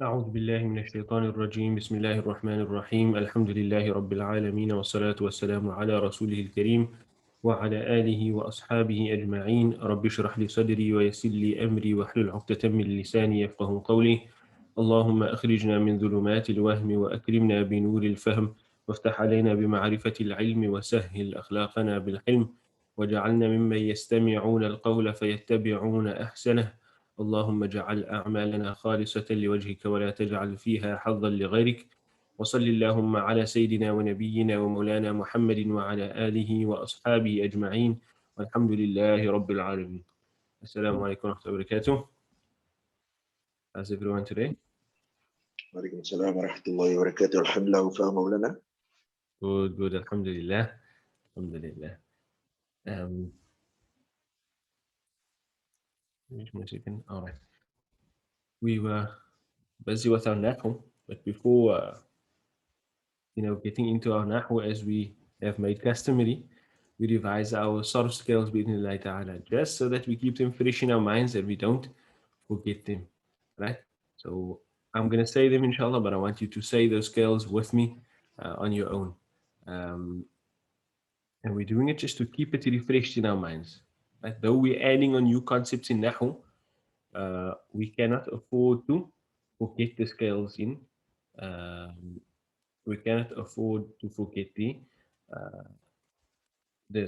أعوذ بالله من الشيطان الرجيم بسم الله الرحمن الرحيم الحمد لله رب العالمين والصلاة والسلام على رسوله الكريم وعلى آله وأصحابه أجمعين رب اشرح لي صدري ويسر لي أمري واحلل عقدة من لساني يفقه قولي اللهم أخرجنا من ظلمات الوهم وأكرمنا بنور الفهم وافتح علينا بمعرفة العلم وسهل أخلاقنا بالحلم وجعلنا ممن يستمعون القول فيتبعون أحسنه اللهم اجعل أعمالنا خالصة لوجهك ولا تجعل فيها حظا لغيرك وصل اللهم على سيدنا ونبينا ومولانا محمد وعلى آله وأصحابه أجمعين والحمد لله رب العالمين. السلام عليكم ورحمة الله وبركاته. How's everyone today? وعليكم السلام ورحمة الله وبركاته. الحمد لله وفاء مولانا. Good. Alhamdulillah. Alhamdulillah. Um, wait one second. All right. We were busy with our Nahwu, but before getting into our Nahwu as we have made customary, we revise our source skills bi'idhnillahi ta'ala, just so that we keep them fresh in our minds and we don't forget them, right? So I'm going to say them inshallah, but I want you to say those skills with me on your own. And we're doing it just to keep it refreshed in our minds. Right? Though we're adding on new concepts in Nahwu, we cannot afford to forget the scales in. We cannot afford to forget the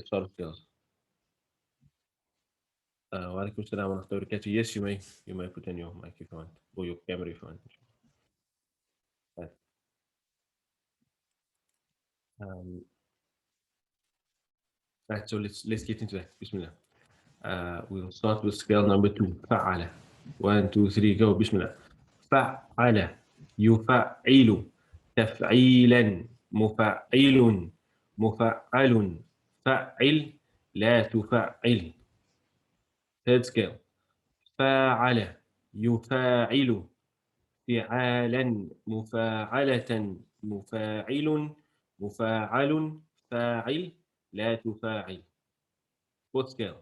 source skills. Wa alaikum salam wa rahmatullahi wa barakatuh. Yes, you may put on your mic if you want, or your camera if you want. Right. Right, so let's get into that. Bismillah. We'll start with scale number 2. فعل. 1, 2, 3, go. Bismillah. فعل يفعل تفعيلا مفعل مفعل فعل لا تفعل. Third scale. فاعل يفاعل فعالا مفاعلة مفاعل مفاعل فاعل لا تفاعل. Fourth scale.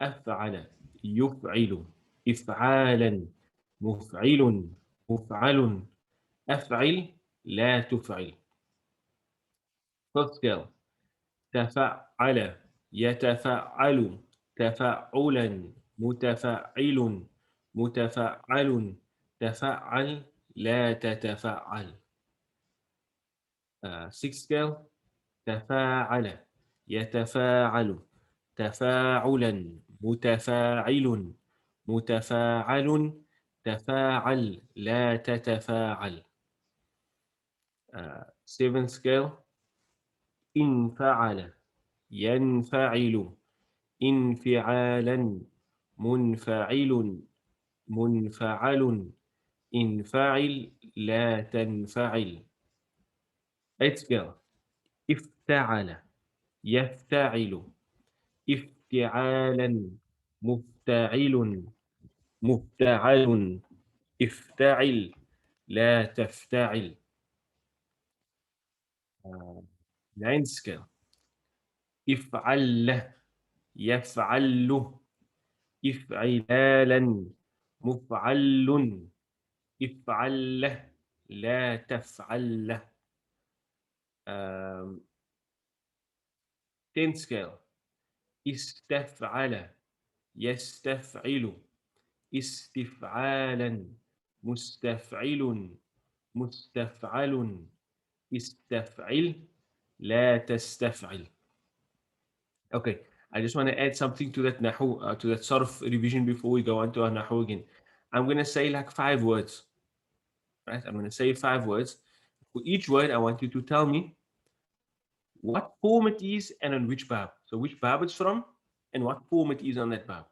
أفعل يفعل إفعالا مفعل مفعل أفعل لا تفعل. Fifth scale. تفعل يتفعل تفعلا متفعل متفعل تفعل لا تتفعل. Sixth scale. تفاعل يتفاعل تفاعلا متفاعل متفاعل تفاعل لا تتفاعل. Seventh scale. انفعل ينفعل انفعالا منفعل منفعل انفعل لا تنفعل. Eighth scale. افتعل يفتعل افتعالا مفتعل مفتعل افتعل لا تفتعل. Ninth scale. افعل يفعل افعلالا مفعل افعل لا تفعل. 10th scale. استفعل يستفعل استفعالا مستفعل مستفعل استفعل لا تستفعل. Okay, I just want to add something to that Nahwu, to that sort of revision before we go on to our Nahwu again. I'm going to say like 5 words, right? I'm going to say 5 words. For each word, I want you to tell me what form it is and on which bab. So which bab it's from and what form it is on that bab.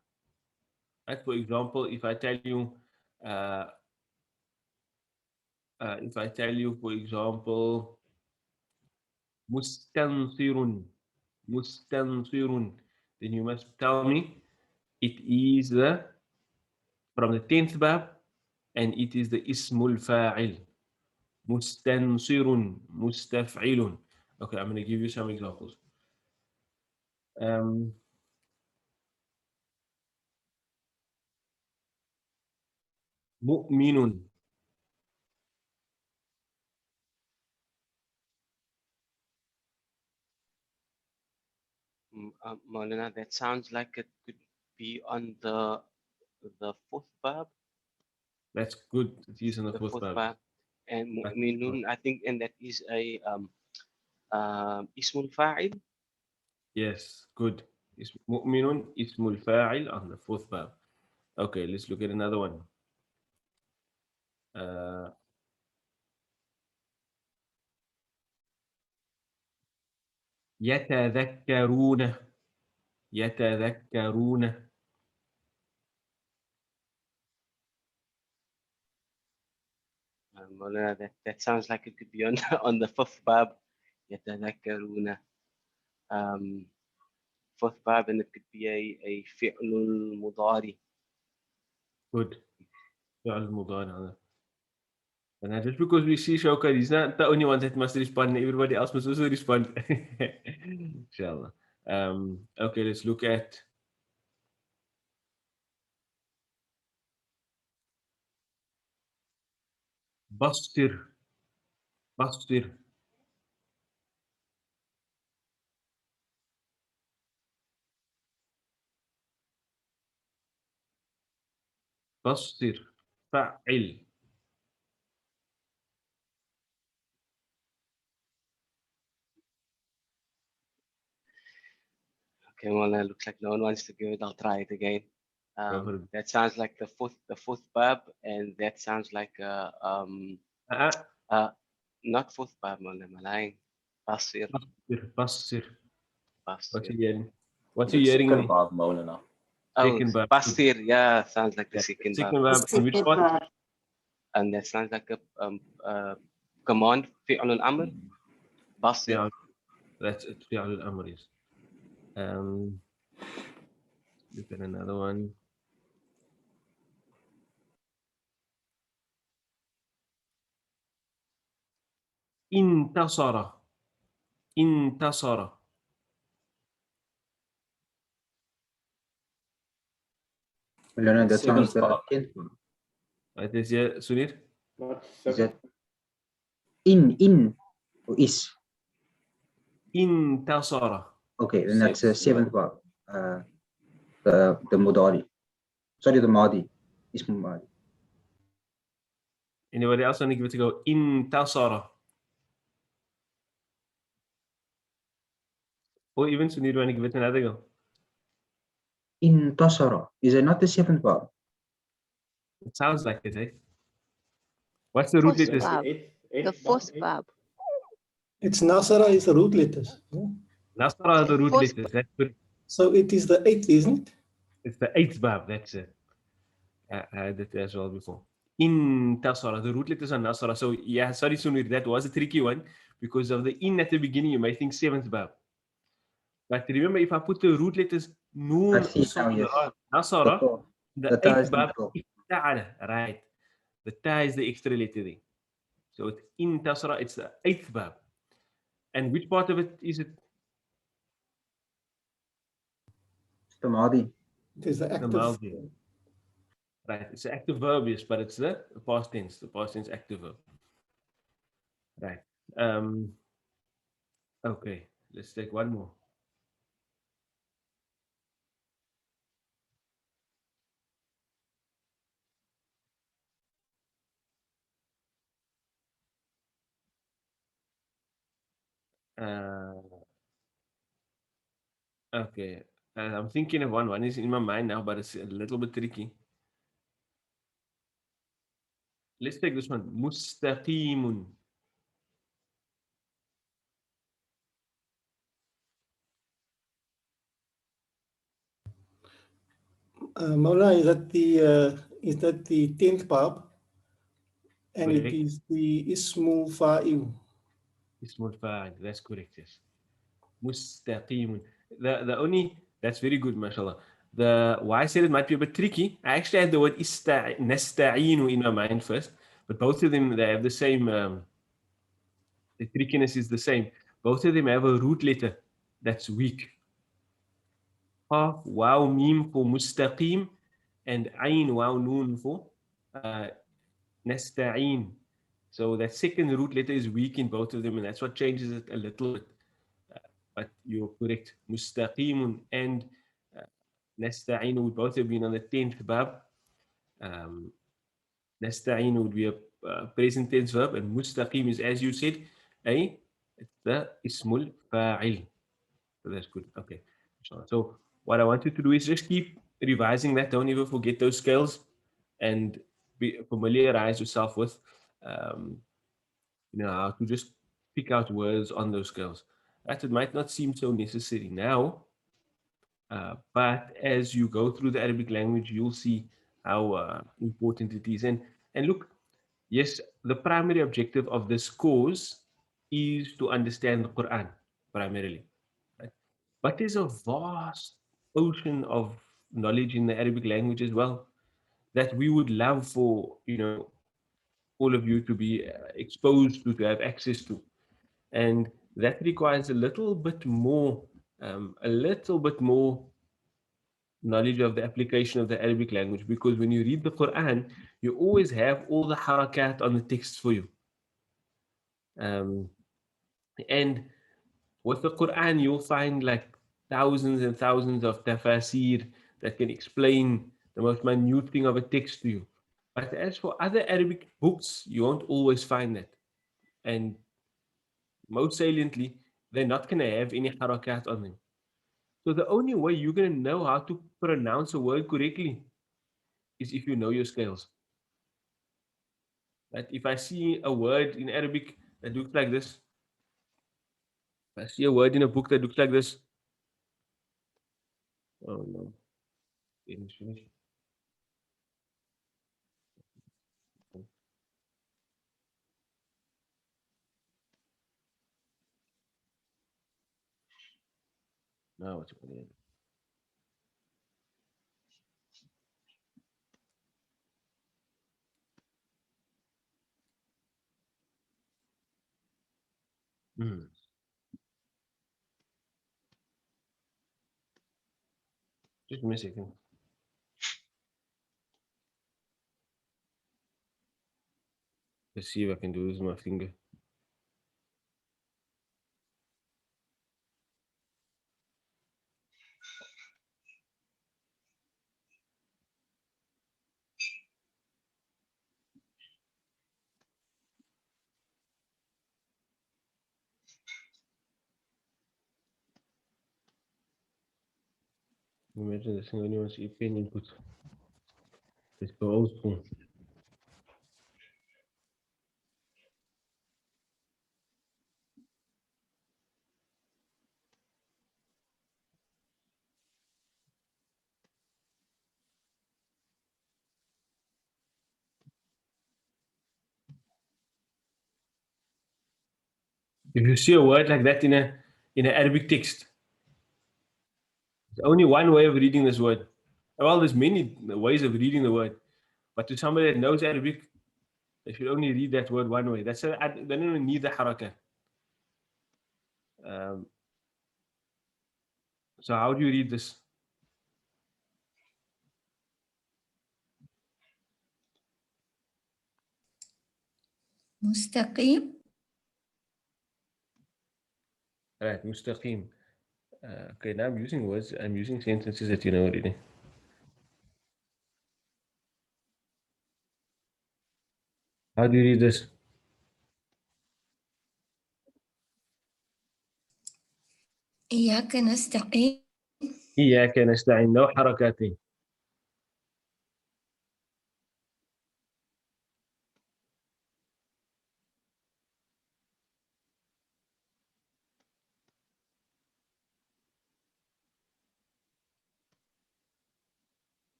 Right? For example, if I tell you, for example, mustansirun, mustansirun, then you must tell me it is from the 10th bab and it is the ismul fa'il. Mustansirun, mustaf'ilun. Okay, I'm going to give you some examples. Mu'minun, Maulana, that sounds like it could be on the fourth verb. That's good. It is on the The fourth fourth verb. verb. And That's mu'minun, I think, and that is a ismul fa'il. yes, good. مؤمن اسم الفاعل on the fourth verb. Okay, let's look at another one. Uh, يتذكرون يتذكرون Maulana, that sounds like it could be on on the fifth verb. يتذكرون. Um, fourth verb, and it could be a fi'lul mudari. good. فعل المضارع هذا. And now just because we see Shawkat, he's not the only one that must respond. Everybody else must also respond. Inshallah. Okay, let's look at Bastir. Bastir. Bastir. فعل. Okay, Maulana, looks like no one wants to give it. I'll try it again. Go for it. That sounds like the fourth verb, and that sounds like not fourth verb, Maulana, I'm lying. Basir. Bastir. Bastir. What's Basir. he hearing? What's The he hearing? second verb, Maulana. Oh, Second verb. Basir. Yeah, sounds like the Yeah, second verb. second verb. And which part? And that sounds like a command, fi'l al-amr. Basir. Yeah, that's it. فعل الأمر is. Look at another one. انتصر. انتصر. Leonard, that Second sounds the verb. 10th one. Right, is here, Sunir? Is that in or is? انتصر. Okay, then that's the Seventh 7th verb. The Mudari. Sorry, the Madi. Ism Madi. Anybody else want to give it a go? انتصر. Or even Sunir want to give it another go? Intasara. Is it not the 7th verb? It sounds like it, eh? What's the root Fourth letters? verb. The fourth verb. It's Nasara is the root letters. Yeah? Nasra are the root Fourth- letters. That's good. So it is the 8th, isn't it? It's the eighth verb. That's it. I had it as well before. Intasara. The root letters are Nasra. So yeah, sorry Sunir, that was a tricky one because of the in at the beginning. You might think seventh verb. But remember, if I put the root letters Noon, I see now, yes. Nasara, The the ta eighth is verb neutral. is Ta'ala, right? The ta is the extra letter there. So it's intasara, it's the eighth verb. And which part of it is it? It's the Madi. It is the The active. Maldi. Right, it's an active verb, yes, but it's the past tense active verb. Right. Okay, let's take one more. Okay, I'm thinking of one. One is in my mind now, but it's a little bit tricky. Let's take this one. Mustaqimun. Maula, is that the 10th verb? And Correct. it is the Ismu Fa'il. Ismul fa'il. That's correct, yes. Mustaqimun. The only, that's very good, mashallah. Why I said it might be a bit tricky, I actually had the word nasta'inu in my mind first, but both of them, they have the same, the trickiness is the same. Both of them have a root letter that's weak. Ha, waw, mim for mustaqim, and ayn, waw, noon for nasta'in. So that second root letter is weak in both of them, and that's what changes it a little bit. but you're correct. Mustaqimun and nasta'inu would both have been on the 10th bab. Nasta'inu would be a present tense verb, and mustaqim is, as you said, it's the ismul fa'il. So that's good. Okay. So what I want you to do is just keep revising that. Don't ever forget those scales, and familiarize yourself with, how to just pick out words on those scales. That it might not seem so necessary now, but as you go through the Arabic language, you'll see how important it is. And look, yes, the primary objective of this course is to understand the Quran primarily. Right? But there's a vast ocean of knowledge in the Arabic language as well that we would love for all of you to be exposed to have access to, and that requires a little bit more knowledge of the application of the Arabic language, because when you read the Quran, you always have all the harakat on the text for you. And with the Quran, you'll find like thousands and thousands of tafasir that can explain the most minute thing of a text to you. But as for other Arabic books, you won't always find that. And most saliently, they're not going to have any harakat on them. So the only way you're going to know how to pronounce a word correctly is if you know your scales. Right? If I see a word in Arabic that looks like this, if I see a word in a book that looks like this, oh no, finish. Now what's going on? Just give me a second. Let's see if I can do this with my finger. Imagine this thing only wants to pen input. Let's go old school. If you see a word like that in an Arabic text, there's only one way of reading this word. Well, there's many ways of reading the word, but to somebody that knows Arabic, they should only read that word one way. They don't even need the harakat. So how do you read this? مستقيم. Right, mustaqim. Okay, now I'm using words. I'm using sentences that you know already. How do you read this? إياك نستقيم. إياك نستعين. No حركاتين.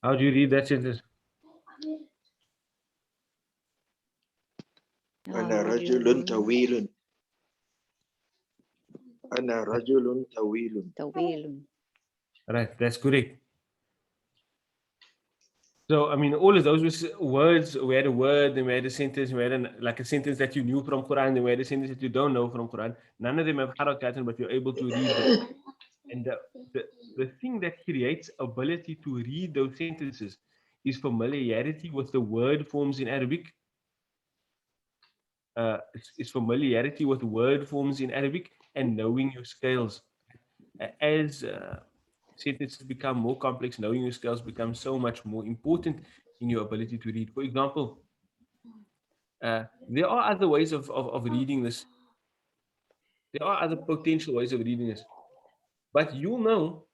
How do you read that sentence? أنا رجل طويل. أنا رجل طويل. طويل. Right, that's correct. So, I mean, all of those words, we had a word, then we had a sentence, we had like a sentence that you knew from Quran, then we had a sentence that you don't know from Quran. None of them have harakat, but you're able to read them. And the thing that creates ability to read those sentences is familiarity with the word forms in Arabic is familiarity with word forms in Arabic and knowing your scales. As sentences become more complex, knowing your scales becomes so much more important in your ability to read. For example, there are other ways of reading this. There are other potential ways of reading this. But you'll know,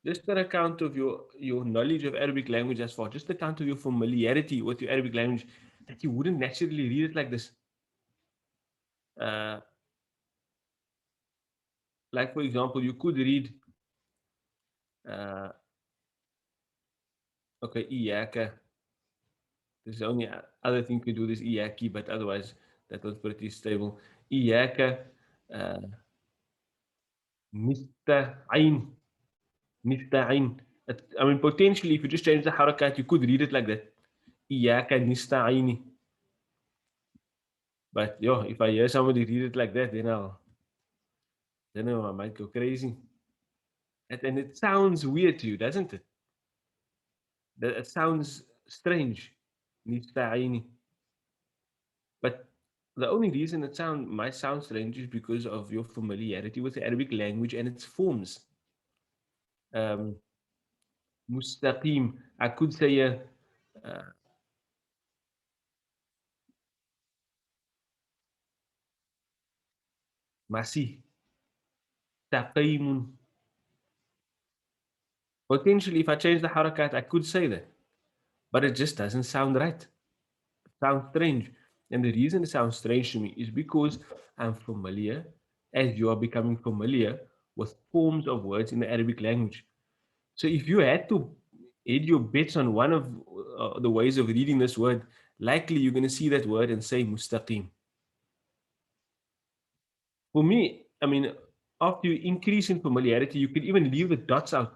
just an account of your knowledge of Arabic language as far, just account of your familiarity with your Arabic language, that you wouldn't naturally read it like this. Like, for example, you could read, okay, iyaka. There's the only other thing you could do this iyaki, but otherwise that was pretty stable. Iyaka, nista'in, nista'in. I mean, potentially, if you just change the harakat, you could read it like that. Iyaka nista'ini. But yo, if I hear somebody read it like that, then I might go crazy. And it sounds weird to you, doesn't it? It sounds strange. Nista'ini. But the only reason it might sound strange is because of your familiarity with the Arabic language and its forms. Mustaqim. I could say masih. Taqimun. Potentially, if I change the harakat, I could say that. But it just doesn't sound right. It sounds strange. And the reason it sounds strange to me is because I'm familiar, as you are becoming familiar, with forms of words in the Arabic language. So if you had to hedge your bets on one of the ways of reading this word, likely you're going to see that word and say mustaqim. For me, I mean, after you increase in familiarity, you could even leave the dots out,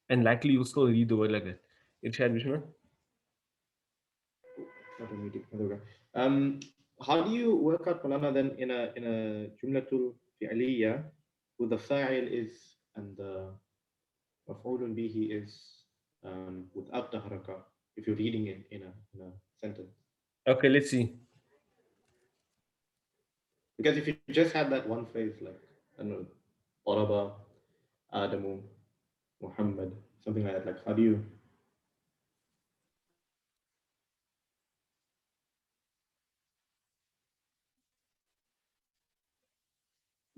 and likely you'll still read the word like that. Irshad Bishma? How do you work out Malana then in a jumlatul fi'liya with the fa'il is and the maf'ulun bihi is without the haraka if you're reading it in a sentence? Okay, let's see. Because if you just had that one phrase like, I don't know, Taraba, Adamu, Muhammad, something like that, like how do you?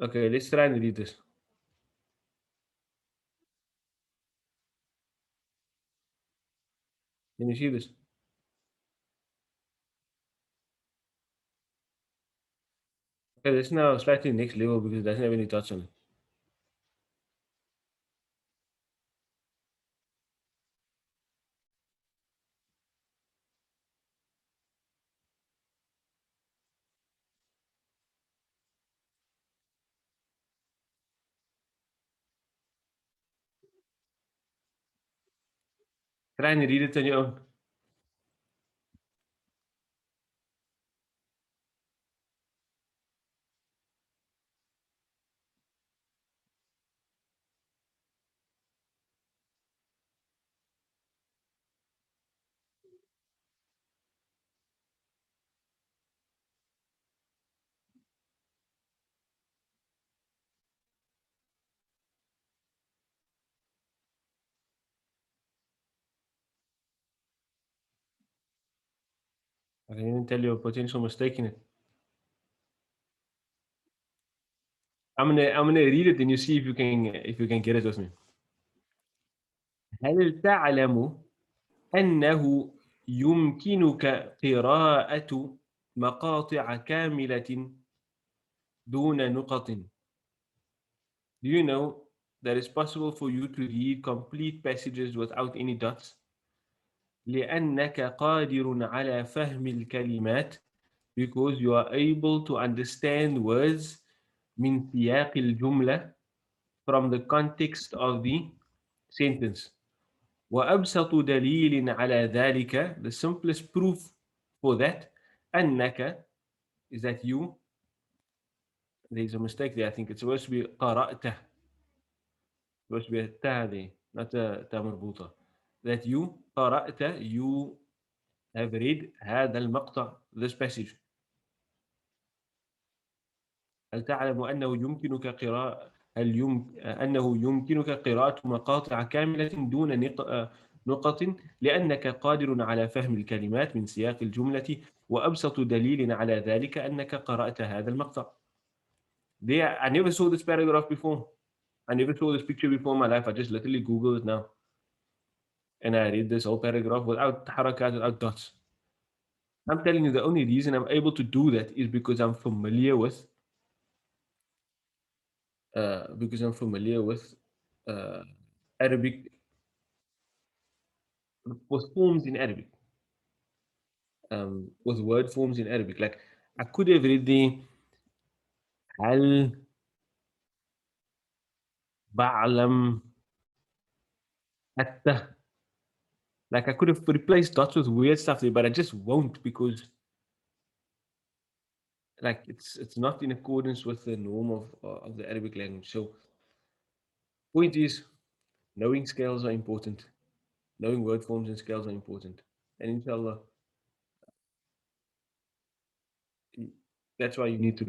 Okay, let's try and read this. Can you see this? Okay, this is now slightly next level because it doesn't have any dots on it. Try and read it on your own. I can even tell you a potential mistake in it. I'm gonna read it and you see if you can get it with me. هل تعلم أنه يمكنك قراءة مقاطع كاملة دون نقط? Do you know that it's possible for you to read complete passages without any dots? لأنك قادر على فهم الكلمات, because you are able to understand words من سياق الجملة, from the context of the sentence. وأبسط دليل على ذلك, the simplest proof for that, أنك, is that you, there's a mistake there, I think it's supposed to be قرأته, supposed to be a ta there, not a ta مربوطة, that you قرأت, you have read هذا المقطع, this passage. هل تعلم أنه يمكنك أنه يمكنك قراءة مقاطع كاملة دون نقط لأنك قادر على فهم الكلمات من سياق الجملة, وأبسط دليل على ذلك أنك قرأت هذا المقطع. I never saw this paragraph before. I never saw this picture before in my life. I just literally Googled it now. And I read this whole paragraph without harakat, without dots. I'm telling you, the only reason I'm able to do that is because I'm familiar with Arabic, with forms in Arabic, with word forms in Arabic. Like I could have read the هل بعلم حتى. Like I could have replaced dots with weird stuff there, but I just won't because like it's not in accordance with the norm of the Arabic language. So point is, knowing scales are important. Knowing word forms and scales are important. And inshallah, that's why you need to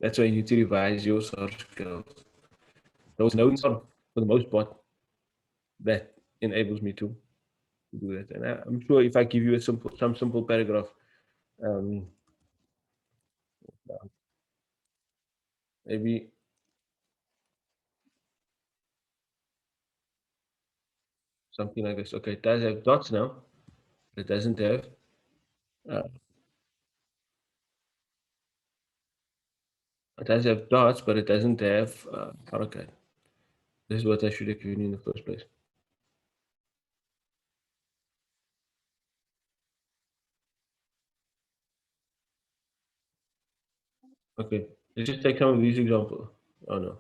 that's why you need to revise your search skills. Those knowing for the most part, that enables me to do that. And I'm sure if I give you some simple paragraph, maybe something like this. Okay, it does have dots now. It doesn't have dots, but it doesn't have harakat. This is what I should have given you in the first place. Okay, let's just take some of these examples. Oh no.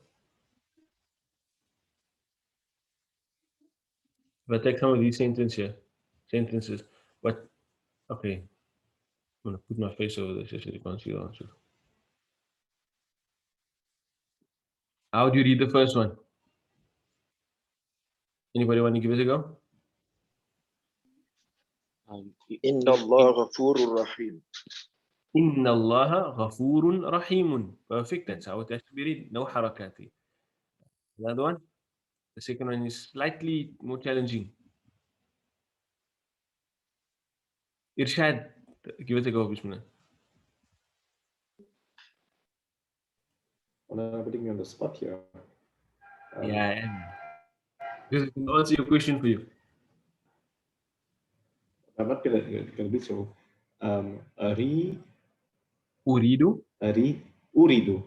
If I take some of these sentences, but okay, I'm gonna put my face over this so you can't see the answer. How do you read the first one? Anybody want to give it a go? إن الله غفور رحيم. Inna Allah ghafurun rahimun. Perfect. That's how it has to be read. No harakati. Another one. The second one is slightly more challenging. Irshad. Give it a go, Bismillah. Well, I'm putting you on the spot here. Yeah, I am. Because I can answer your question for you. I'm not gonna do so. Uridu. Uridu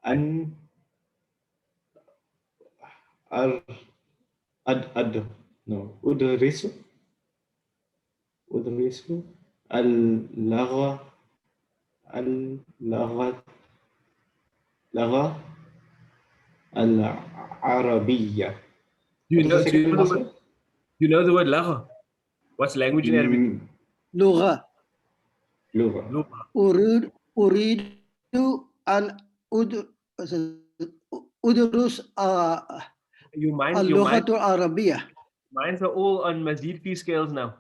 an udrisu al-lagha al-arabiyya. Do you know the word lagha? What's language in Arabic? لغة Lugha. أريد أن أدرس اللغة العربية. Mines are all on Mazid fee scales now.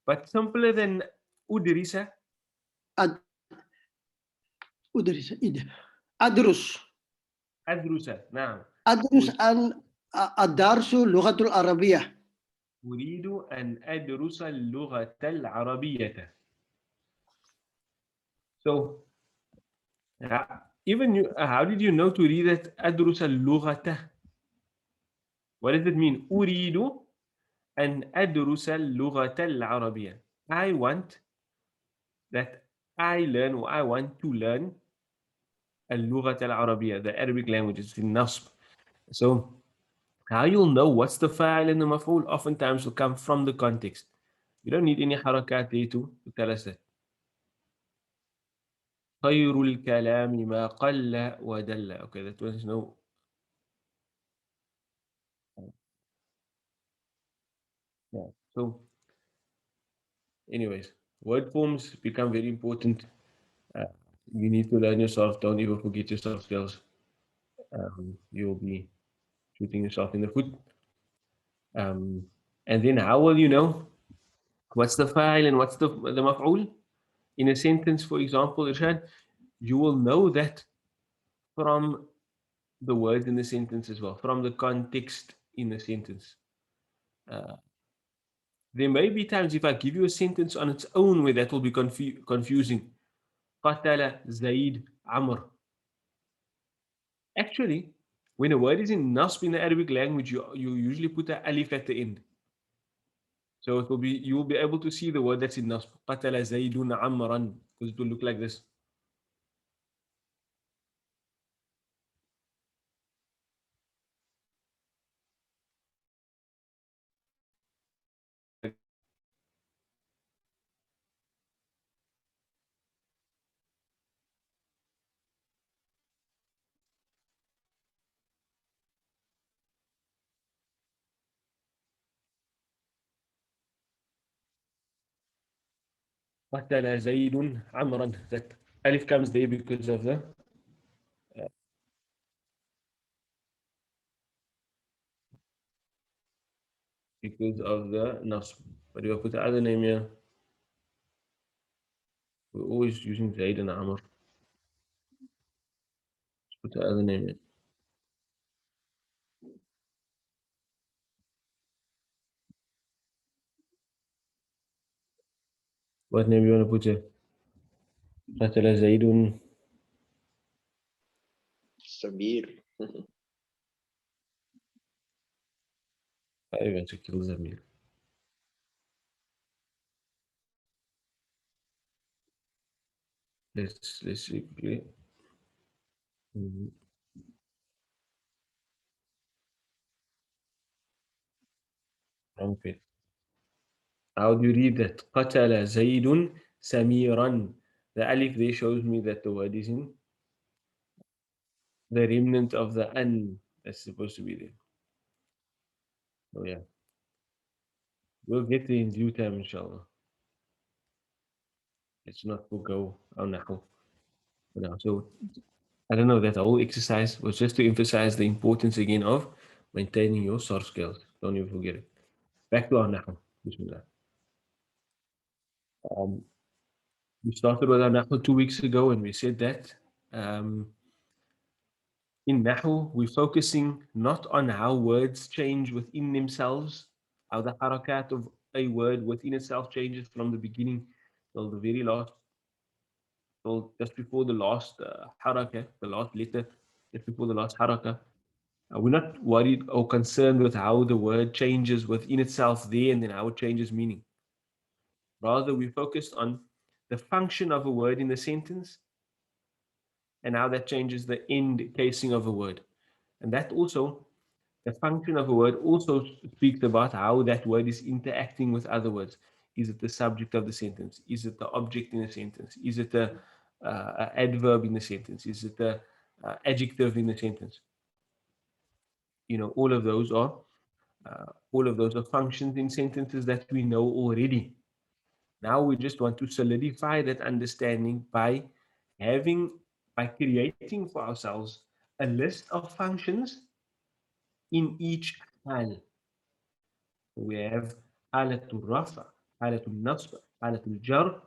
But simpler than Udrisa. أدرس Now. أدرس أن أدرس اللغة العربية. أريد أن أدرس اللغة العربية. So, even you, how did you know to read it? أدرس اللغة. What does it mean? أريد أن أدرس اللغة العربية. I want that I learn, or I want to learn اللغة العربية, the Arabic language. It's in nasb. So, how you'll know what's the fa'il and the maf'ul oftentimes will come from the context. You don't need any harakat there to tell us that. خير الكلام ما قل ودل. Okay, that was no. Yeah. So, anyways, word forms become very important. You need to learn yourself. Don't ever forget yourself skills. You'll be shooting yourself in the foot. And then how will you know What's the fa'il and what's the maf'ul? In a sentence, for example, Irshad, you will know that from the words in the sentence as well, from the context in the sentence. There may be times if I give you a sentence on its own where that will be confusing. Qatala Zaid Amr. Actually, when a word is in nasb in the Arabic language, you usually put an alif at the end. So it will be, you will be able to see the word that's in nasb. Qatala Zaidun Amran, because it will look like this. Qatala Zaidun Amran. That alif comes there because of the nasb. But if I put the other name here, we're always using Zaid and Amr. Let's put the other name here. What name you want to put here? Qatala Zaidun. Samir. I want to kill Zamir. Let's see quickly. Wrong page. How do you read that? Qatala Zaidun Samiran. The alif there shows me that the word is in the remnant of the an that's supposed to be there. Oh yeah. We'll get there in due time, inshallah. Let's not forgo our Nahwu for now. So I don't know, that whole exercise was just to emphasize the importance again of maintaining your source skills. Don't even forget it. Back to our Nahwu. Bismillah. We started with our Nahwu 2 weeks ago and we said that in Nahwu, we're focusing not on how words change within themselves, how the harakat of a word within itself changes from the beginning till the very last, till just before the last harakah, the last letter, just before the last harakah. We're not worried or concerned with how the word changes within itself there and then how it changes meaning. Rather, we focused on the function of a word in the sentence and how that changes the end casing of a word. And that also, the function of a word also speaks about how that word is interacting with other words. Is it the subject of the sentence? Is it the object in the sentence? Is it the adverb in the sentence? Is it the adjective in the sentence? You know, all of those are functions in sentences that we know already. Now we just want to solidify that understanding by creating for ourselves a list of functions in each hal. We have halatul rafa, halatul nasb, halatul jar.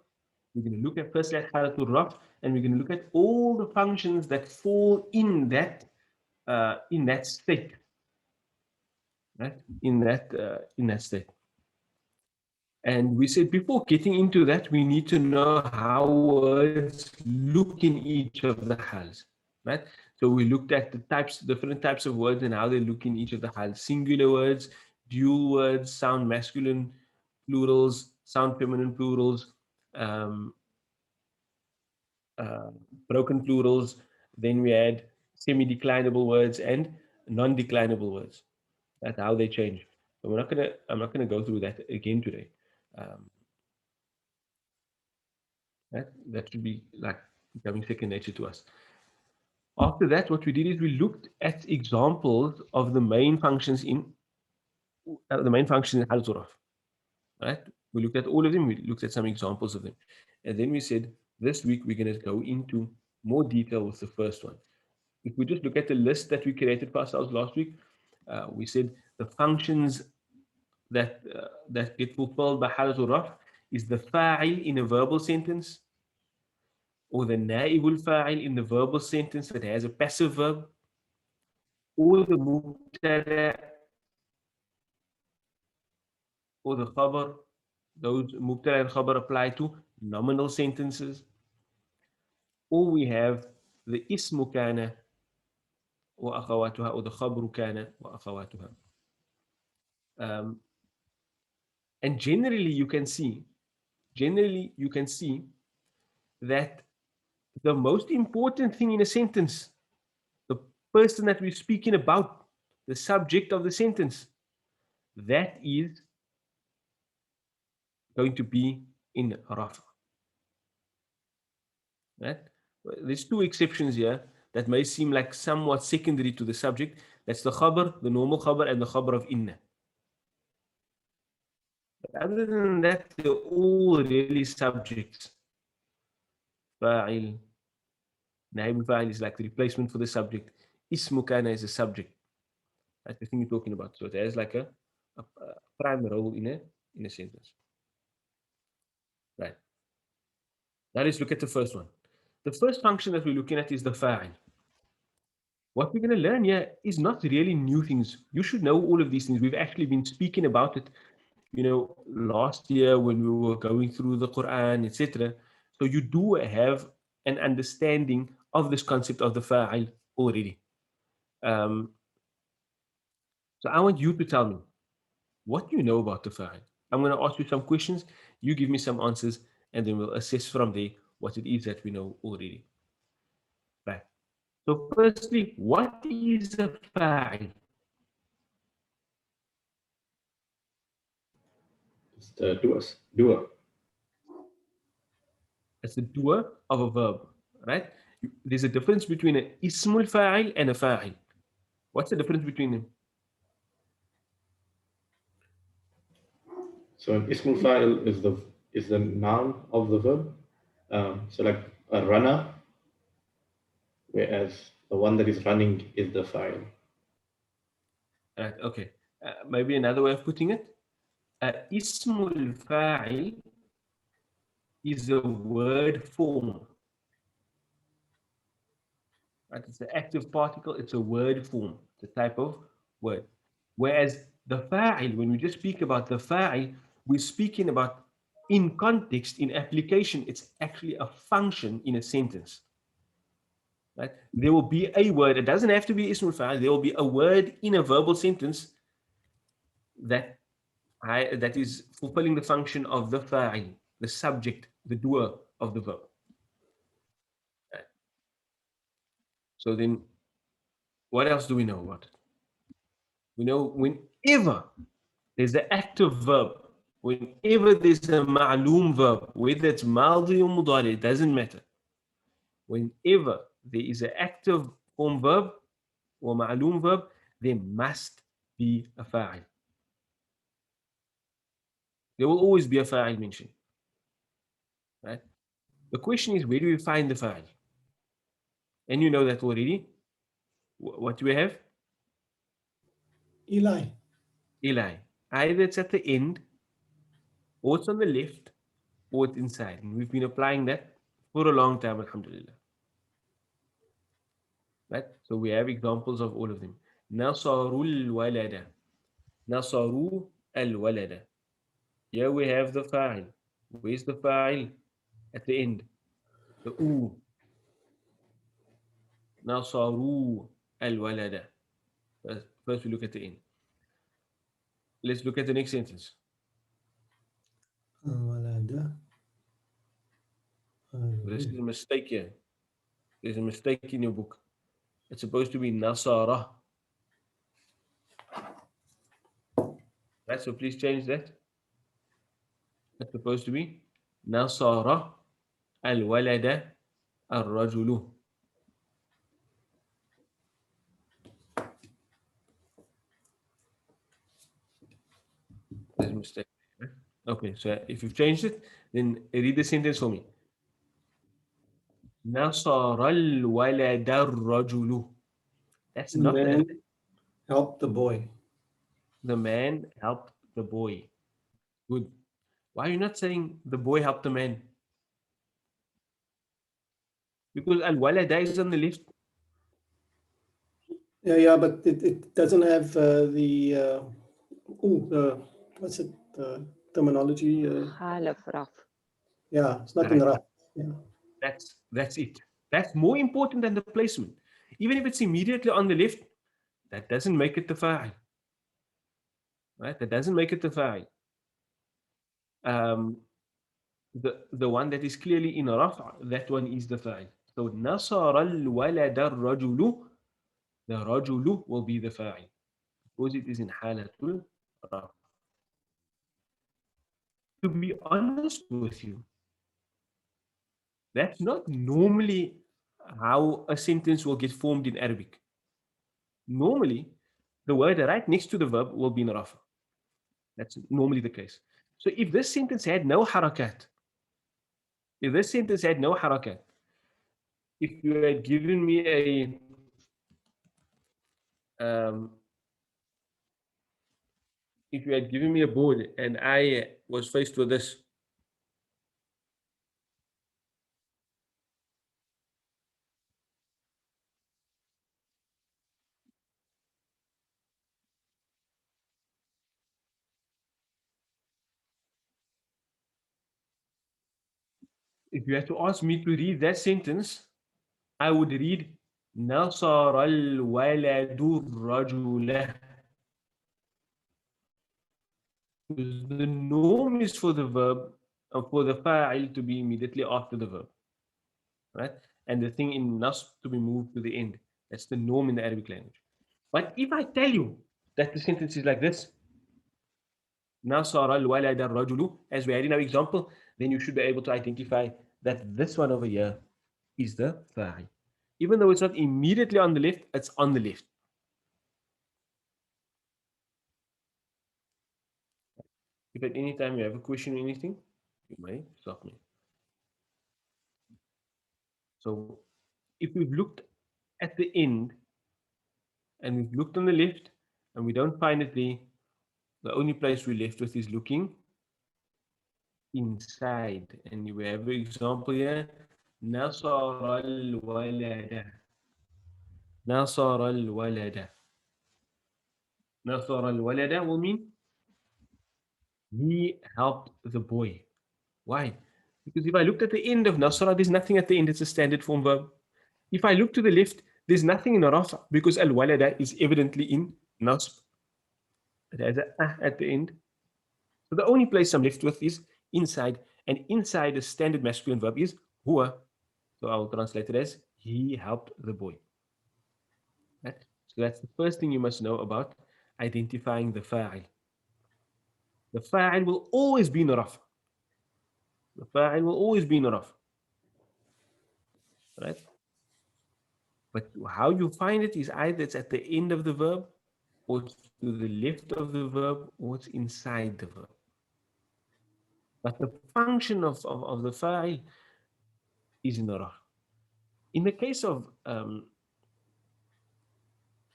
We're going to look at firstly at halatul raf, and we're going to look at all the functions that fall in that state, right? In that state. And we said before getting into that, we need to know how words look in each of the hals, right? So we looked at the different types of words and how they look in each of the hals. Singular words, dual words, sound masculine plurals, sound feminine plurals, broken plurals. Then we had semi-declinable words and non-declinable words. That's how they change. But I'm not gonna go through that again today. That should be like becoming second nature to us. After that, what we did is we looked at examples of the main functions in Al-Zuraf. Right? We looked at all of them. We looked at some examples of them, and then we said this week we're going to go into more detail with the first one. If we just look at the list that we created for ourselves last week, we said the functions that get fulfilled by halatul raf is the fa'il in a verbal sentence, or the na'ibul fa'il in the verbal sentence that has a passive verb, or the mubtada or the khabar. Those mubtada and khabar apply to nominal sentences. Or we have the ismu kana wa akhawatuha, or the khabru kana wa akhawatuha. And generally you can see that the most important thing in a sentence, the person that we're speaking about, the subject of the sentence, that is going to be in rafa. Right? There's two exceptions here that may seem like somewhat secondary to the subject. That's the khabar, the normal khabar, and the khabar of inna. But other than that, they're all really subjects. Fa'il, naib fa'il is like the replacement for the subject. Ismu kana is a subject. That's the thing you're talking about. So it has like a prime role in a sentence. Right. Now let's look at the first one. The first function that we're looking at is the fa'il. What we're going to learn here is not really new things. You should know all of these things. We've actually been speaking about it, last year when we were going through the Quran, etc. So you do have an understanding of this concept of the fa'il already. So I want you to tell me what you know about the fa'il. I'm going to ask you some questions. You give me some answers, and then we'll assess from there what it is that we know already. Right. So firstly, what is a fa'il? It's the doer. It's the doer of a verb, right? There's a difference between an ismul fa'il and a fa'il. What's the difference between them? So an ismul fa'il is the noun of the verb. So like a runner, whereas the one that is running is the fa'il. Right, okay. Maybe another way of putting it. Ismul fa'il is a word form. Right? It's the active particle, it's a word form, it's a type of word. Whereas the fa'il, when we just speak about the fa'il, we're speaking about in context, in application, it's actually a function in a sentence. Right? There will be a word, it doesn't have to be ismul fa'il, there will be a word in a verbal sentence that is fulfilling the function of the fa'il, the subject, the doer of the verb. Right. So then, what else do we know about it? We know whenever there's an active verb, whenever there's a ma'loom verb, whether it's madi or mudari, it doesn't matter. Whenever there is an active form verb or ma'loom verb, there must be a fa'il. There will always be a fa'il mentioned. Right? The question is, where do we find the fa'il? And you know that already. What do we have? Eli. Eli. Either it's at the end, or it's on the left, or it's inside. And we've been applying that for a long time, alhamdulillah. Right? So we have examples of all of them. Nasarul walada. Nasaru al walada. Here we have the fa'il. Where's the fa'il? At the end. The u. Nasaru al walada. First we look at the end. Let's look at the next sentence. This is a mistake here. There's a mistake in your book. It's supposed to be Nasara. Right, so please change that. It's supposed to be Nasara al-walada al-rajulu. There's a mistake. Okay, so if you've changed it, then read the sentence for me. Nasara al-walada al-rajulu. That's not Man helped the boy. the man helped the boy. Good. Why are you not saying the boy helped the man? Because al-walada is on the left. Yeah, but it doesn't have what's it, terminology? Half rough. Yeah, it's not in Correct. rough. Yeah. That's it. That's more important than the placement. Even if it's immediately on the left, that doesn't make it the fa'il. Right? That doesn't make it the fa'il. The one that is clearly in rafa, that one is the fa'il. So nasara al-walad ar-rajulu, the rajulu will be the fa'il because it is in halatul rafa. To be honest with you, that's not normally how a sentence will get formed in Arabic. Normally, the word right next to the verb will be in rafa. That's normally the case. So if this sentence had no harakat, if you had given me if you had given me a board and I was faced with this, if you had to ask me to read that sentence, I would read نصر الولد الرجل. Because the norm is for the verb, for the fa'il to be immediately after the verb, right? And the thing in nasb to be moved to the end. That's the norm in the Arabic language. But if I tell you that the sentence is like this, نصر الولد الرجل, as we had in our example, then you should be able to identify that this one over here is the fa'il. Even though it's not immediately on the left, it's on the left. If at any time you have a question or anything, you may stop me. So if we've looked at the end and we've looked on the left and we don't find it there, the only place we're left with is looking inside. And we have an example here. نصر الولد. نصر الولد. نصر الولد will mean he helped the boy. Why? Because if I looked at the end of Nasra, there's nothing at the end. It's a standard form verb. If I look to the left, there's nothing in Rafa because al-walada is evidently in Nasb. It has a at the end. So the only place I'm left with is inside. And inside the standard masculine verb is huwa. So I'll translate it as he helped the boy. Right? So that's the first thing you must know about identifying the fa'il. The fa'il will always be in Rafa. The fa'il will always be in Rafa. Right? But how you find it is either it's at the end of the verb, or it's to the left of the verb, or it's inside the verb. But the function of the fa'il is in the raf. In the case of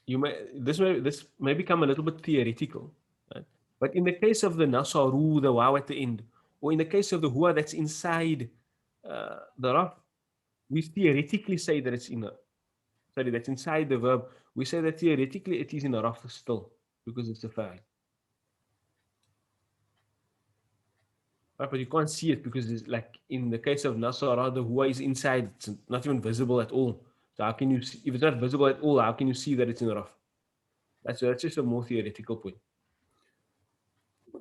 this may become a little bit theoretical, right? But in the case of the nasaru, the waw at the end, or in the case of the huwa that's inside the raf, we theoretically say that it's that's inside the verb. We say that theoretically it is in a raf still because it's a fa'il. Right, but you can't see it because it's like in the case of Nasara, the huwa is inside. It's not even visible at all. So how can you see, if it's not visible at all, how can you see that it's in the raf? That's just a more theoretical point.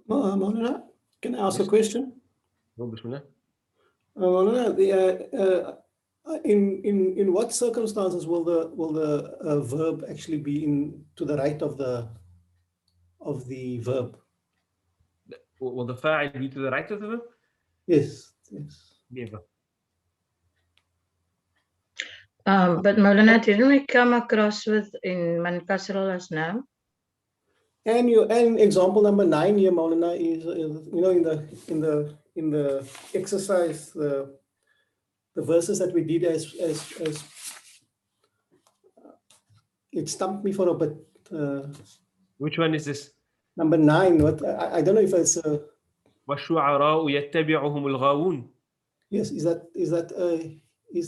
Maulana, can I ask Yes. a question? No, Bismillah. Maulana, in what circumstances will the verb actually be in to the right of the verb? Will the fa'il be to the right of the verb? Yes. Never. But Maulana, didn't we come across with in Mankasral as now? And example number 9 here, Maulana, is in the exercise, the verses that we did as it stumped me for a bit. Which one is this? Number 9. What I don't know if it's وَالشُّعَرَاءُ يَتَّبِعُهُمُ الْغَاوُونَ. yes. Is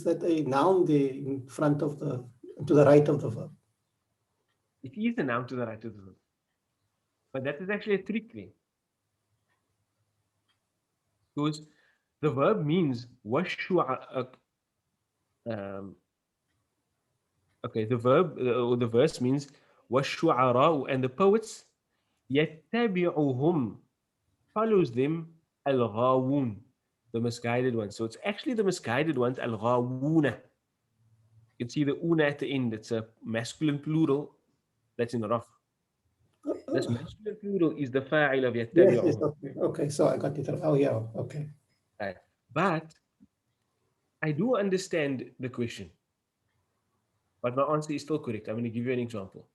that a noun there in front of to the right of the verb? It is a noun to the right of the verb. But that is actually a trick there. Because the verb means okay, the verb or the verse means وَالشُّعَرَاءُ, and the poets يَتَّبِعُهُم, follows them الْغَاوُونَ, the misguided ones. So it's actually the misguided ones, الْغَاوُونَ. You can see the una at the end. It's a masculine plural that's in Raf. This masculine plural is the fa'il of Yes. يَتَّبِعُهُم. Okay. So I got it. Oh yeah. Okay. Right. But I do understand the question. But my answer is still correct. I'm going to give you an example.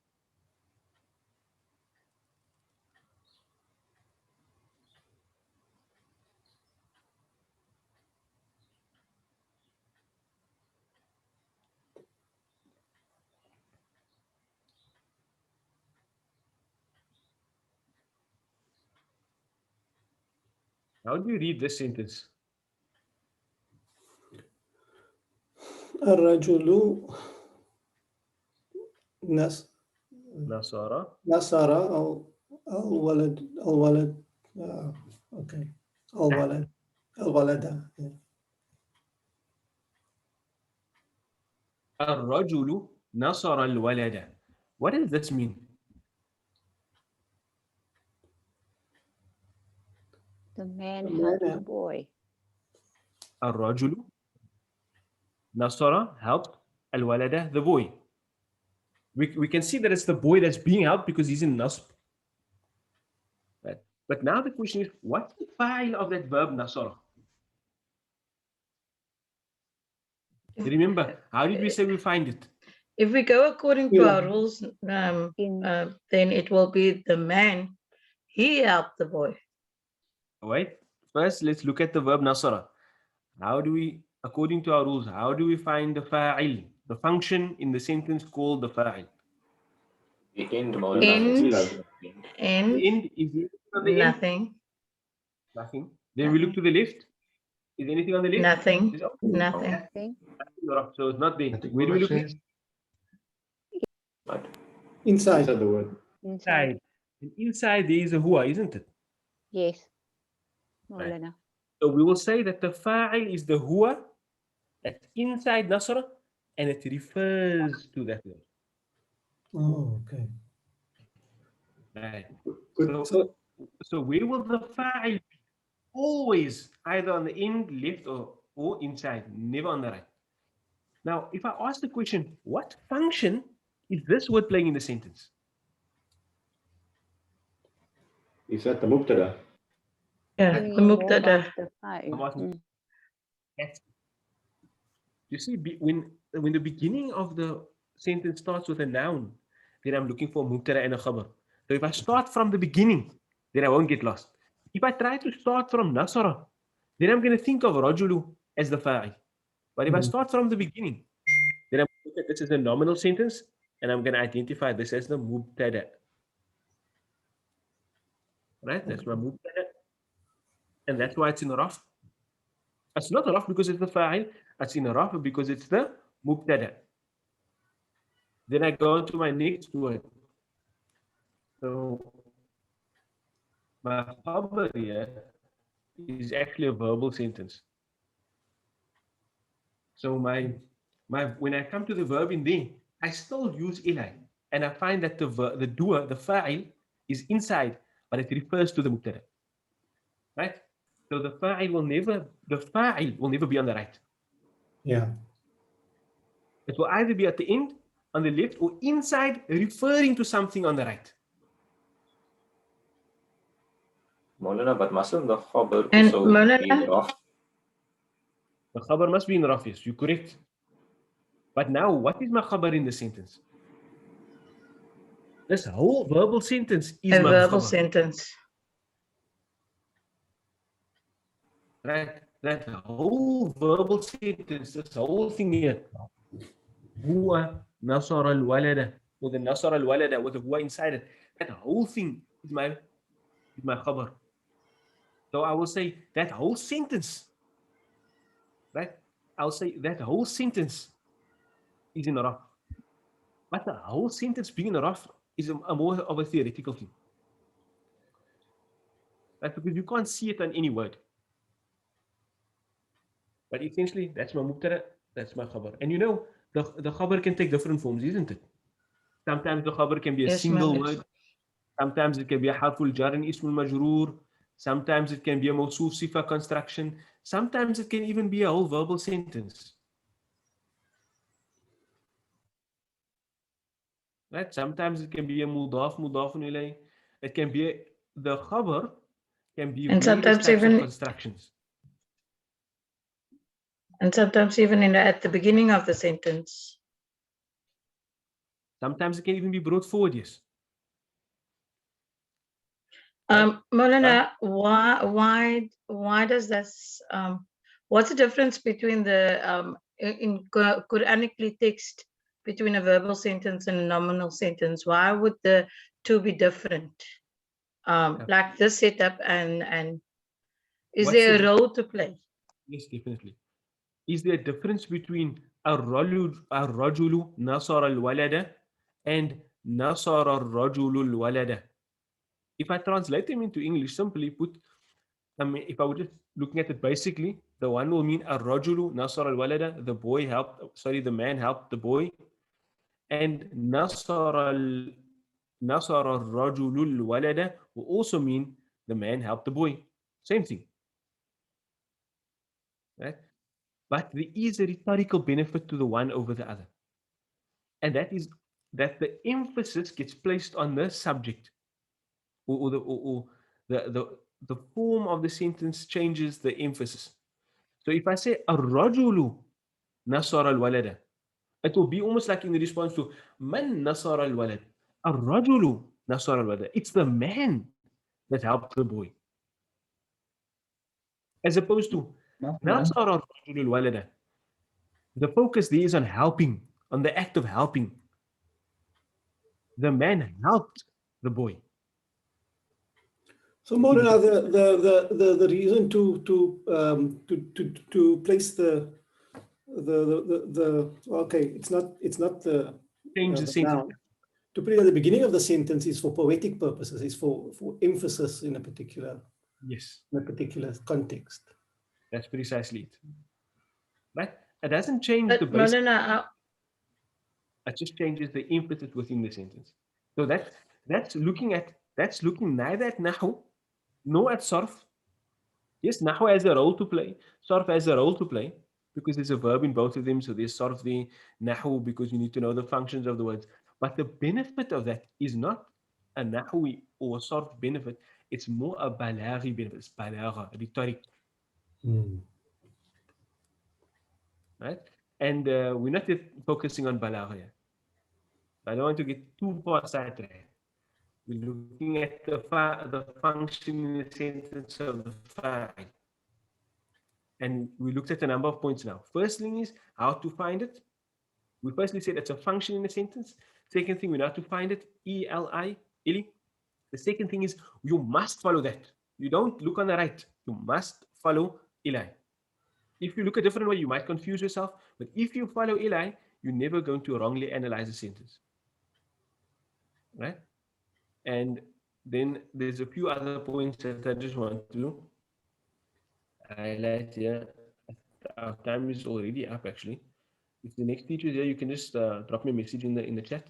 How do you read this sentence? الرجل Nasara. أو الولد okay. الولد. الرجل نصر الولد. What does this mean? The man helped the boy. الرجل نصر helped الولد, the boy. We can see that it's the boy that's being helped because he's in nasb. Right. But now the question is, what's the fa'il of that verb nasara? Remember, how did we say we find it? If we go according to our rules, then it will be the man. He helped the boy. Wait, first let's look at the verb nasara. How do we, according to our rules, how do we find the fa'il, the function in the sentence called the fa'il? The end, End, The end is on the nothing. End? Nothing. Then we look to the left. Is anything on the left? Nothing. Oh, Nothing. so it's not there. Where do we look next? Inside the word. Inside. And inside there is a huwa, isn't it? Yes. Right. Maulana. So we will say that the fa'il is the huwa that's inside nasra, and it refers to that word. Oh, okay. Right. Good. So where will the fa'il be? Always either on the end, left, or inside, never on the right. Now, if I ask the question, what function is this word playing in the sentence? Is that the mubtada? Yeah, Doing the more mubtada. about the fa'il. You see, when the beginning of the sentence starts with a noun, then I'm looking for mubtada and a khabar. So if I start from the beginning, then I won't get lost. If I try to start from nasara, then I'm going to think of rajulu as the fa'il. But if I start from the beginning, then I'm going to look at this as a nominal sentence, and I'm going to identify this as the mubtada. Right? That's my mubtada. And that's why it's in raf. It's not raf because it's the fa'il. It's in raf because it's the mubtada. Then I go on to my next word. So my khabar here is actually a verbal sentence. So when I come to the verb in there, I still use ilai, and I find that the doer, the fa'il, is inside, but it refers to the mubtada. Right? So the fa'il will never be on the right. Yeah. It will either be at the end, on the left, or inside, referring to something on the right. Maulana, but mustn't the khabar And also Maulana? be in raf? The khabar must be in raf, yes, you're correct. But now, what is my khabar in the sentence? This whole verbal sentence is A my verbal khabar. sentence. Right? That whole verbal sentence, this whole thing here. Huwa nasara al-walada. With the nasara al-walada, with the huwa inside it. That whole thing is my khabar. So I will say that whole sentence, right? I'll say that whole sentence is in a raf. But the whole sentence being in a raf is a more of a theoretical thing. Right? Because you can't see it on any word. But essentially, that's my mubtada, that's my khabar. And you know, the khabar can take different forms, isn't it? Sometimes the khabar can be a Yes, single ma'am. word. Sometimes it can be a harful jar and ismul majroor. Sometimes it can be a mawsoof sifa construction. Sometimes it can even be a whole verbal sentence. Right? Sometimes it can be a mudaf, mudafun ilay. It can be the khabar can be And various sometimes types of even constructions. even at the beginning of the sentence. Sometimes it can even be brought forward, yes. Maulana, why does this, what's the difference between the, in Quranically text between a verbal sentence and a nominal sentence? Why would the two be different? Like this setup and is What's there the a role to play? Yes, definitely. Is there a difference between الرجل نصر الولد and نصر الرجل الولد? If I translate them into English, simply put, I mean, if I were just looking at it basically, the one will mean الرجل نصر الولد, the boy helped, sorry, the man helped the boy, and نصر الرجل الولد will also mean the man helped the boy. Same thing. Right? But there is a rhetorical benefit to the one over the other. And that is that the emphasis gets placed on the subject, or the form of the sentence changes the emphasis. So if I say الرجل نصر الولد, it will be almost like in response to من نصر الولد. الرجل نصر الولد. It's the man that helped the boy. As opposed to نصر الرجل الولد. The focus there is on helping, on the act of helping. The man helped the boy. So Maulana, the reason to place the okay, it's not the Change the sentence. noun. To put it at the beginning of the sentence is for poetic purposes, is for emphasis in a particular context. That's precisely it. Right? It doesn't change But the basic. Maulana, It just changes the emphasis within the sentence. So that's looking neither at Nahwu nor at Sarf. Yes, Nahwu has a role to play. Sarf has a role to play because there's a verb in both of them. So there's Sarf there, Nahwu because you need to know the functions of the words. But the benefit of that is not a Nahwi or a Sarf benefit. It's more a balaghi benefit. It's balagha, rhetoric. Right? And we're not yet focusing on balagha here. I don't want to get too far sidetracked. We're looking at the function in the sentence of the fa'il. And we looked at a number of points now. First thing is how to find it. We firstly said it's a function in a sentence. Second thing, we know how to find it, E-L-I, ili. The second thing is you must follow that. You don't look on the right. You must follow Eli. If you look a different way, you might confuse yourself. But if you follow Eli, you're never going to wrongly analyze a sentence. Right? And then there's a few other points that I just want to highlight here. Our time is already up, actually. If the next teacher is here, you can just drop me a message in the chat.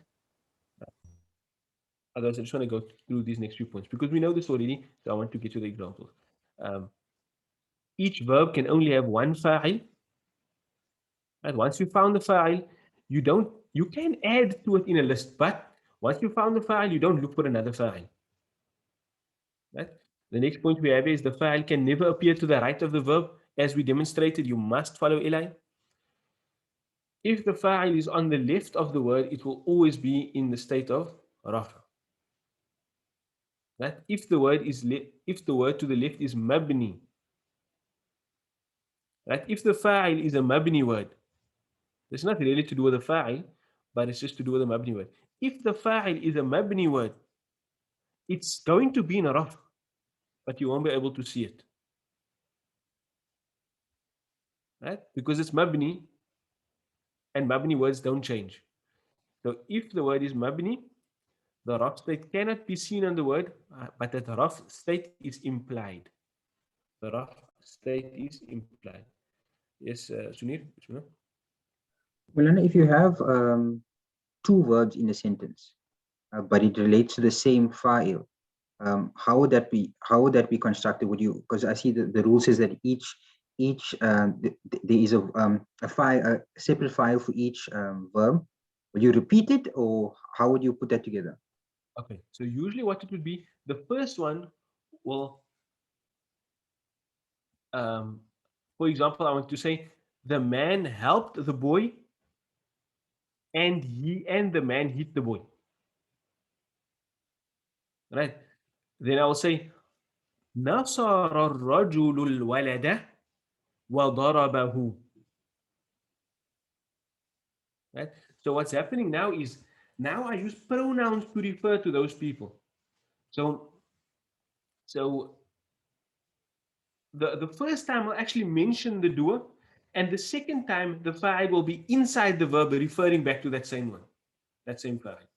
Otherwise, I just want to go through these next few points because we know this already. So I want to get to the examples. Each verb can only have one fa'il. And once you found the fa'il, you can add to it in a list, but once you found the fa'il, you don't look for another fa'il. Right? The next point we have is the fa'il can never appear to the right of the verb. As we demonstrated, you must follow Eli. If the fa'il is on the left of the word, it will always be in the state of rafa. Right? If the word to the left is mabni, right? If the fa'il is a mabni word, it's not really to do with the fa'il, but it's just to do with the mabni word. If the fa'il is a mabni word, it's going to be in a rough, but you won't be able to see it. Right? Because it's mabni, and mabni words don't change. So if the word is mabni, the rough state cannot be seen on the word, but that rough state is implied. The rough state is implied. Yes, Sunir? Bismillah. Well, if you have two verbs in a sentence, but it relates to the same fa'il, how would that be? How would that be constructed? Would you? Because I see the rule says that there is a separate file for each verb. Would you repeat it, or how would you put that together? Okay, so usually what it would be, the first one will, for example, I want to say, the man helped the boy, and the man hit the boy. Right? Then I will say, نصر الرجل الولد وضربه. Right? So what's happening now is, now I use pronouns to refer to those people. So the first time I'll actually mention the doer, and the second time the fa'il will be inside the verb, referring back to that same one, that same fa'il.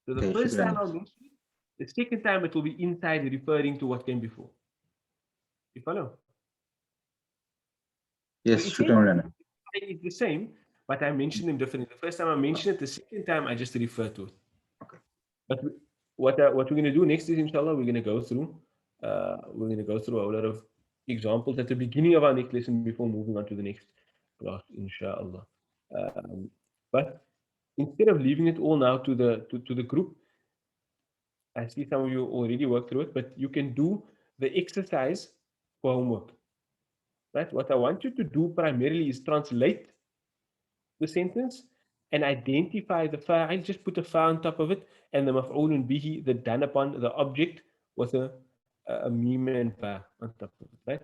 So the Okay, first time shukran. I'll mention it, the second time it will be inside, referring to what came before. You follow? Yes, So shukran, Maulana. it's the same, but I mention them differently. The first time I mention it, the second time I just refer to it. Okay. But what we're going to do next is, inshallah, we're going to go through a whole lot of examples at the beginning of our next lesson before moving on to the next class, inshallah. But instead of leaving it all now to the group, I see some of you already worked through it, but you can do the exercise for homework. Right? What I want you to do primarily is translate the sentence and identify the fa'il. Just put a fa on top of it, and the maf'ulun bihi, the done upon, the object, with a mim and fa on top of it. Right?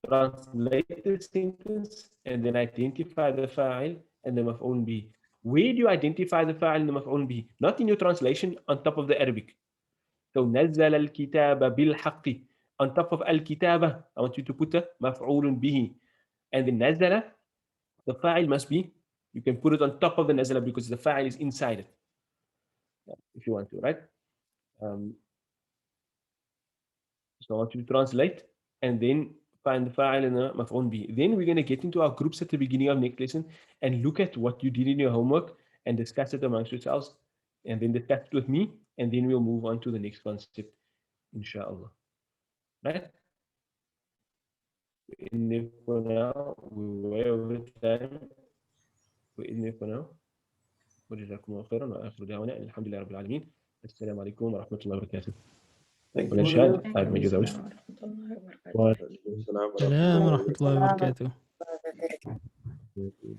Translate the sentence and then identify the fa'il and the maf'ulun bihi. Where do you identify the fa'il and the maf'ulun bihi? Not in your translation, on top of the Arabic. So نزل الكتاب بالحق, on top of al-kitaba, I want you to put a maf'ulun bihi, and the nazala, the fa'il must be, you can put it on top of the nazala because the fa'il is inside it, if you want to, right? So I want you to translate and then find the fa'il and the maf'ulun bihi. Then we're going to get into our groups at the beginning of next lesson and look at what you did in your homework and discuss it amongst yourselves, and then discuss it with me, and then we'll move on to the next concept, inshallah. Right? In for now, we're way over time. وإذن for now. وجزاكم الله خيرا وآخر دعوانا الحمد لله رب العالمين. السلام عليكم ورحمة الله وبركاته. Thank you, ونشهد Maulana. طيب ما جزاوش. السلام السلام ورحمة الله وبركاته. وبركاته.